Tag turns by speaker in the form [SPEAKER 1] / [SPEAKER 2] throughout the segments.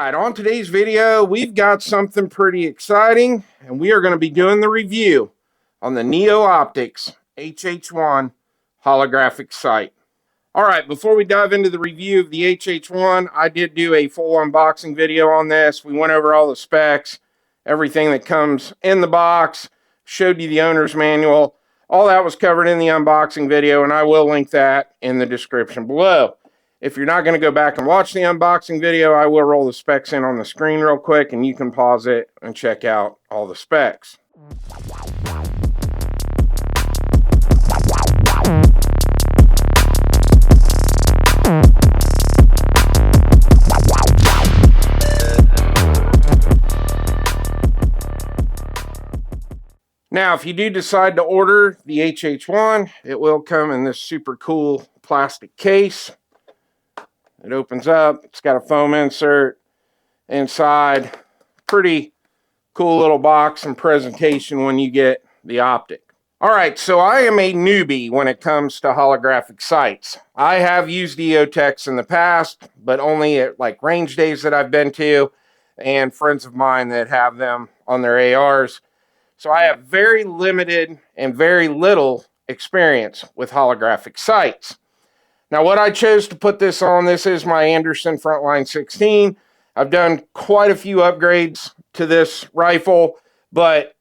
[SPEAKER 1] right, on today's video, we've got something pretty exciting, and we are going to be doing the review on the Neo Optics HH1 holographic sight. All right, before we dive into the review of the HH1, I did do a full unboxing video on this. We went over all the specs, everything that comes in the box, showed you the owner's manual. All that was covered in the unboxing video, and I will link that in the description below. If you're not going to go back and watch the unboxing video, I will roll the specs in on the screen real quick, and you can pause it and check out all the specs. Now, if you do decide to order the HH1, it will come in this super cool plastic case. It opens up, it's got a foam insert inside. Pretty cool little box and presentation when you get the optic. All right, so I am a newbie when it comes to holographic sights. I have used EOTechs in the past, but only at like range days that I've been to and friends of mine that have them on their ARs. So I have very limited and very little experience with holographic sights. Now, what I chose to put this on, this is my Anderson Frontline 16. I've done quite a few upgrades to this rifle, but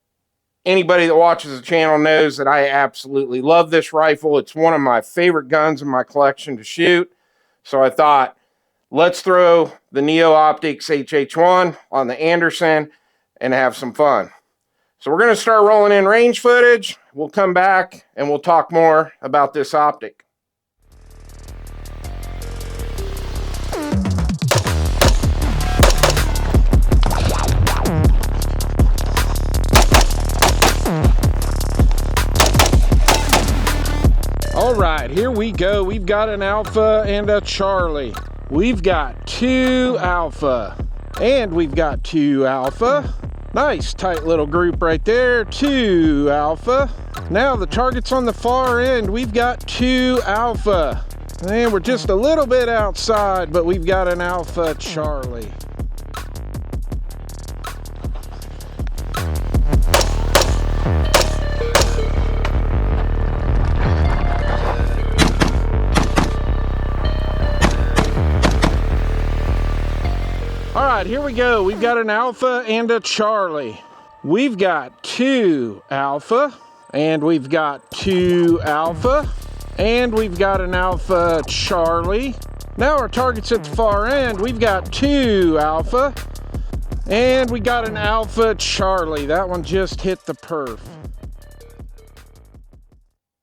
[SPEAKER 1] anybody that watches the channel knows that I absolutely love this rifle. It's one of my favorite guns in my collection to shoot. So I thought, let's throw the Neo Optics HH1 on the Anderson and have some fun. So we're going to start rolling in range footage. We'll come back and we'll talk more about this optic. All right, here we go. We've got an Alpha and a Charlie. We've got two Alpha, and we've got two Alpha. Nice tight little group right there. Two Alpha. Now the target's on the far end. We've got two Alpha. And we're just a little bit outside, but we've got an Alpha Charlie. All right, here we go. We've got an Alpha and a Charlie. We've got two Alpha, and we've got two Alpha, and we've got an Alpha Charlie. Now our target's at the far end. We've got two Alpha, and we got an Alpha Charlie. That one just hit the perf.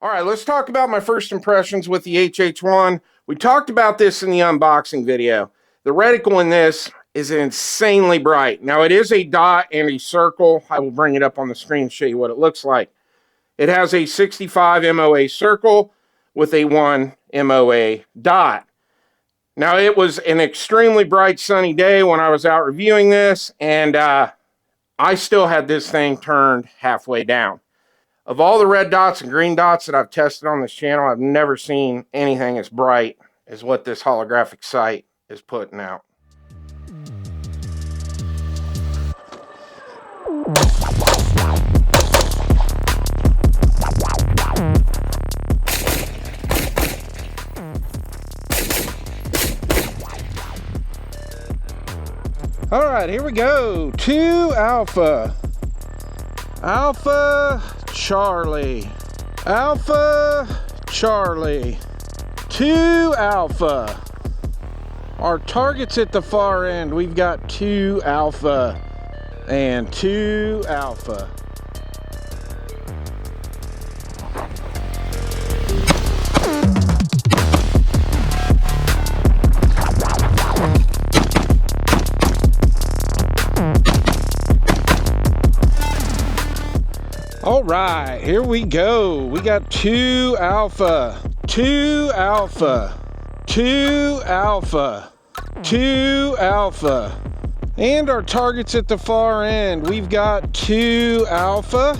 [SPEAKER 1] All right, let's talk about my first impressions with the HH1. We talked about this in the unboxing video. The reticle in this is insanely bright. Now, it is a dot and a circle. I will bring it up on the screen and show you what it looks like. It has a 65 MOA circle with a 1 MOA dot. Now, it was an extremely bright sunny day when I was out reviewing this, and I still had this thing turned halfway down. Of all the red dots and green dots that I've tested on this channel, I've never seen anything as bright as what this holographic sight is putting out. All right, here we go. Two Alpha. Alpha Charlie. Alpha Charlie. Two Alpha. Our target's at the far end. We've got two Alpha and two Alpha. All right, here we go. We got two Alpha, two Alpha, two Alpha, two Alpha. And our target's at the far end. We've got two Alpha,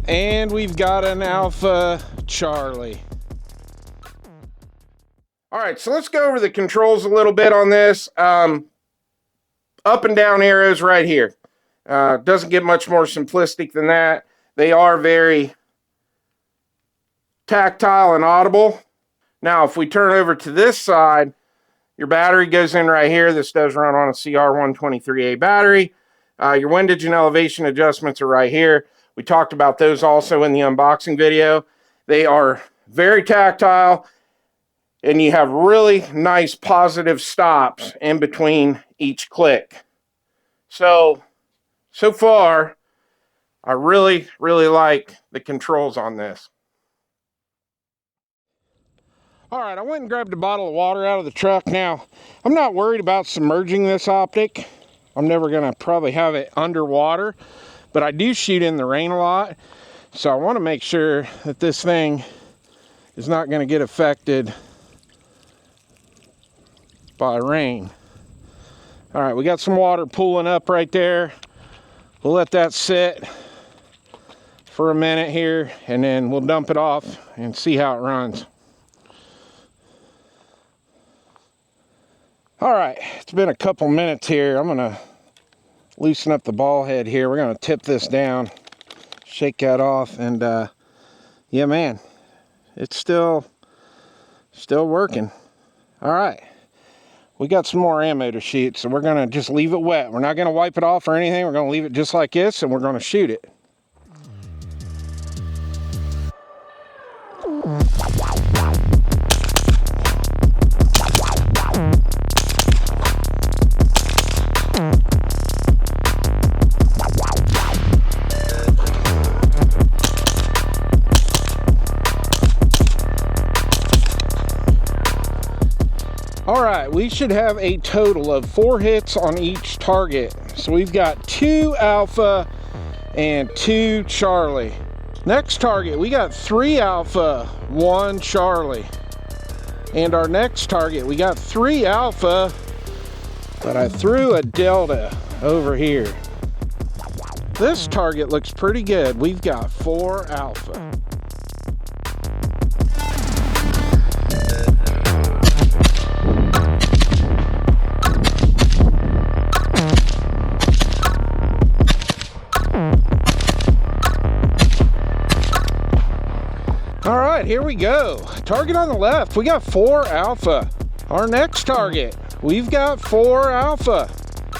[SPEAKER 1] and we've got an Alpha Charlie. All right, so let's go over the controls a little bit on this. up and down arrows right here. Doesn't get much more simplistic than that. They are very tactile and audible. Now, if we turn over to this side, your battery goes in right here. This does run on a CR123A battery. Your windage and elevation adjustments are right here. We talked about those also in the unboxing video. They are very tactile, and you have really nice positive stops in between each click. So far, I really like the controls on this. All right, I went and grabbed a bottle of water out of the truck. Now, I'm not worried about submerging this optic. I'm never gonna probably have it underwater, but I do shoot in the rain a lot. So I wanna make sure that this thing is not gonna get affected by rain. All right, we got some water pooling up right there. We'll let that sit for a minute here, and then we'll dump it off and see how it runs. All right, it's been a couple minutes here. I'm gonna loosen up the ball head here. We're gonna tip this down, shake that off, and yeah, man, it's still working. All right, we got some more ammo to shoot, so we're gonna just leave it wet. We're not gonna wipe it off or anything. We're gonna leave it just like this, and we're gonna shoot it. All right, we should have a total of 4 hits on each target. So we've got 2 Alpha and 2 Charlie. Next target, we got 3 Alpha, 1 Charlie. And our next target, we got 3 Alpha, but I threw a Delta over here. This target looks pretty good. We've got 4 Alpha. All right, here we go. Target on the left, we got 4 Alpha. Our next target, we've got 4 Alpha.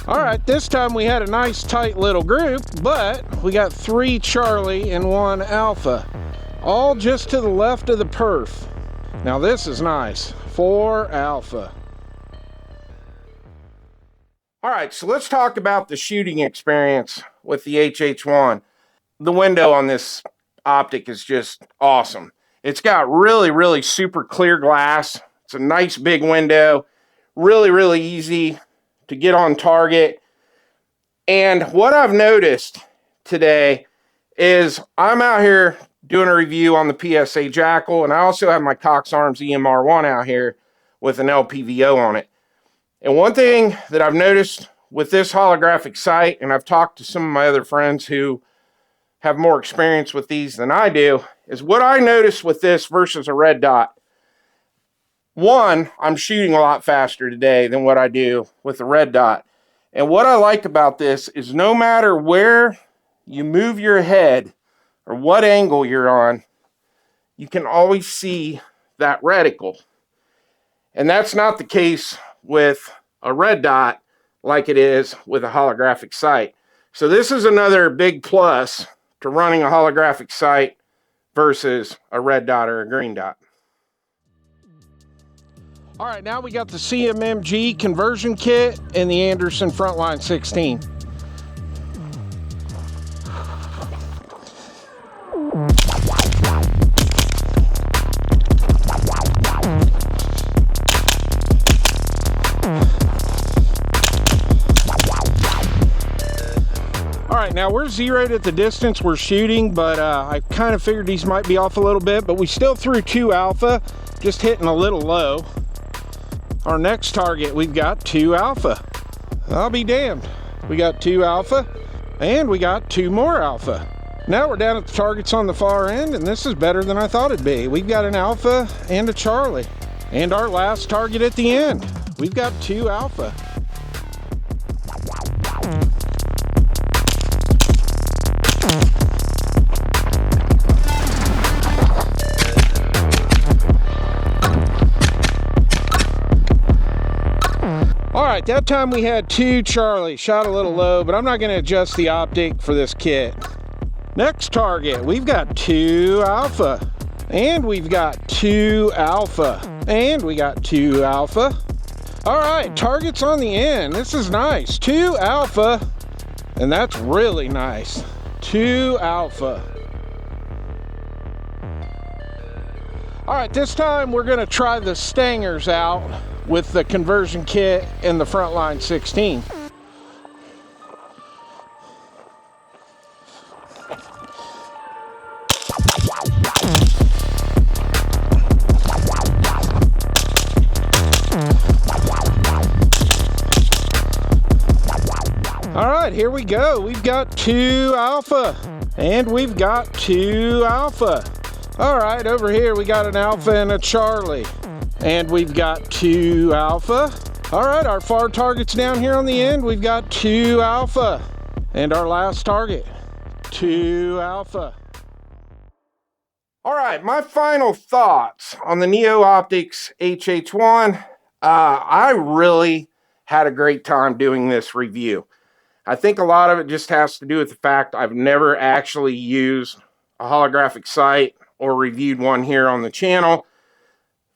[SPEAKER 1] All right, this time we had a nice tight little group, but we got 3 Charlie and 1 Alpha, all just to the left of the perf. Now this is nice, 4 Alpha. All right, so let's talk about the shooting experience with the HH1. The window on this optic is just awesome. It's got really super clear glass. It's a nice big window, really easy to get on target. And what I've noticed today is I'm out here doing a review on the PSA Jackal, and I also have my Cox Arms EMR1 out here with an LPVO on it. And one thing that I've noticed with this holographic sight, and I've talked to some of my other friends who have more experience with these than I do, is what I noticed with this versus a red dot. One, I'm shooting a lot faster today than what I do with the red dot. And what I like about this is no matter where you move your head or what angle you're on, you can always see that reticle. And that's not the case with a red dot like it is with a holographic sight. So this is another big plus to running a holographic sight versus a red dot or a green dot. All right, now we got the CMMG conversion kit and the Anderson Frontline 16. All right, now we're zeroed at the distance we're shooting, but I kind of figured these might be off a little bit, but we still threw 2 Alpha, just hitting a little low. Our next target, we've got 2 Alpha. I'll be damned. We got 2 Alpha, and we got 2 more Alpha. Now we're down at the targets on the far end, and this is better than I thought it'd be. We've got an Alpha and a Charlie. And our last target at the end, we've got 2 Alpha.
[SPEAKER 2] right, that time we had 2 Charlie. Shot a little low, but I'm not going to adjust the optic for this kit. Next target, we've got 2 Alpha. And we've got 2 Alpha. And we got 2 Alpha. All right, targets on the end. This is nice. 2 Alpha. And that's really nice. 2 Alpha. All right, this time we're going to try the stangers out with the conversion kit and the Frontline 16. All right, here we go. We've got 2 Alpha, and we've got 2 Alpha. All right, over here we got an Alpha and a Charlie, and we've got 2 Alpha. All right, our far targets down here on the end, we've got 2 Alpha, and our last target, 2 Alpha.
[SPEAKER 1] All right, my final thoughts on the Neo Optics HH1. I really had a great time doing this review. I think a lot of it just has to do with the fact I've never actually used a holographic sight or reviewed one here on the channel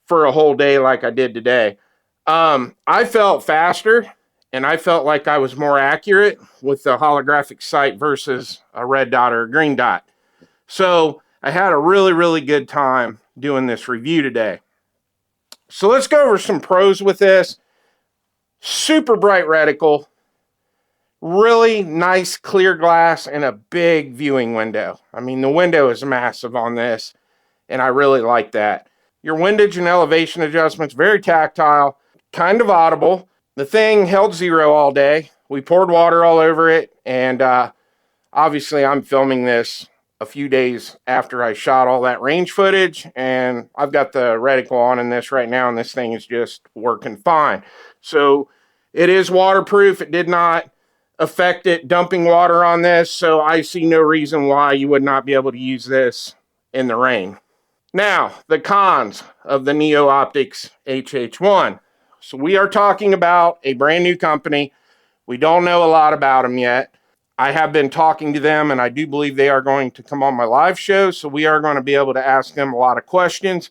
[SPEAKER 1] for a whole day like I did today. I felt faster and I felt like I was more accurate with the holographic sight versus a red dot or a green dot. So I had a really, really good time doing this review today. So let's go over some pros with this. Super bright reticle. Really nice clear glass and a big viewing window. I mean, the window is massive on this, and I really like that. Your windage and elevation adjustments, very tactile, kind of audible. The thing held 0 all day. We poured water all over it, and obviously I'm filming this a few days after I shot all that range footage, and I've got the reticle on in this right now, and this thing is just working fine. So it is waterproof. It did not affect it dumping water on this, so I see no reason why you would not be able to use this in the rain. Now, the cons of the Neo Optics HH1. So we are talking about a brand new company. We don't know a lot about them yet. I have been talking to them, and I do believe they are going to come on my live show, so we are going to be able to ask them a lot of questions.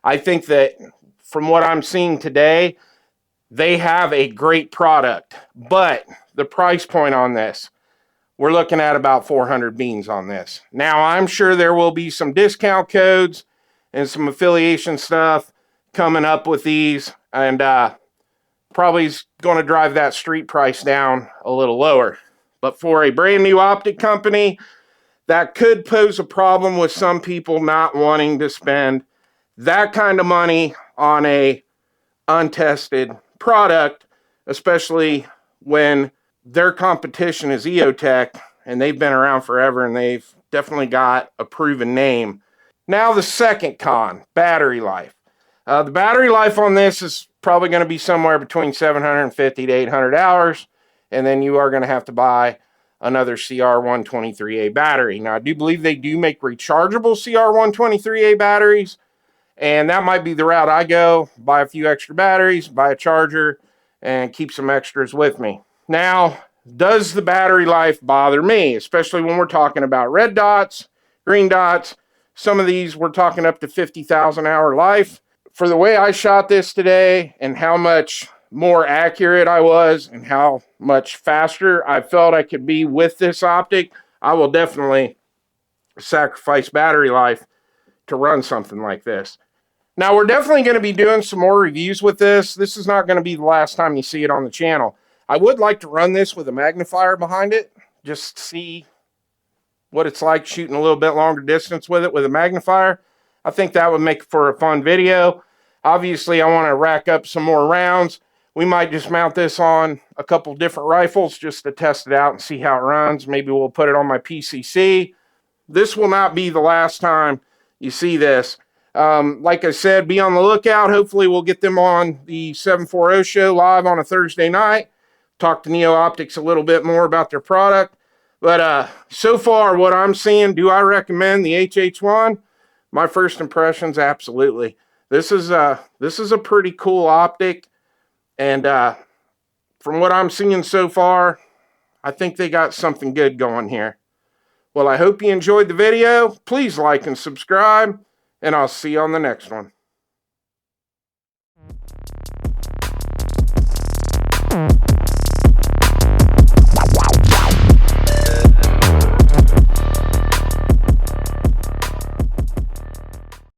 [SPEAKER 1] I think that from what I'm seeing today, they have a great product, but the price point on this, we're looking at about 400 beans on this. Now, I'm sure there will be some discount codes and some affiliation stuff coming up with these, and probably is going to drive that street price down a little lower. But for a brand new optic company, that could pose a problem with some people not wanting to spend that kind of money on a untested product, especially when their competition is EOTech, and they've been around forever, and they've definitely got a proven name. Now the second con, battery life. The battery life on this is probably going to be somewhere between 750 to 800 hours, and then you are going to have to buy another CR123A battery. Now, I do believe they do make rechargeable CR123A batteries, and that might be the route I go. Buy a few extra batteries, buy a charger, and keep some extras with me. Now, does the battery life bother me, especially when we're talking about red dots, green dots? Some of these we're talking up to 50,000 hour life. For the way I shot this today and how much more accurate I was and how much faster I felt I could be with this optic, I will definitely sacrifice battery life to run something like this. Now, we're definitely going to be doing some more reviews with this. This is not going to be the last time you see it on the channel. I would like to run this with a magnifier behind it, just see what it's like shooting a little bit longer distance with it with a magnifier. I think that would make for a fun video. Obviously, I want to rack up some more rounds. We might just mount this on a couple different rifles just to test it out and see how it runs. Maybe we'll put it on my PCC. This will not be the last time you see this. Like I said, be on the lookout. Hopefully we'll get them on the 740 show live on a Thursday night. Talk to Neo Optics a little bit more about their product. But so far, what I'm seeing, do I recommend the HH1? My first impressions, absolutely. This is a pretty cool optic, and from what I'm seeing so far, I think they got something good going here. Well, I hope you enjoyed the video. Please like and subscribe, and I'll see you on the next one.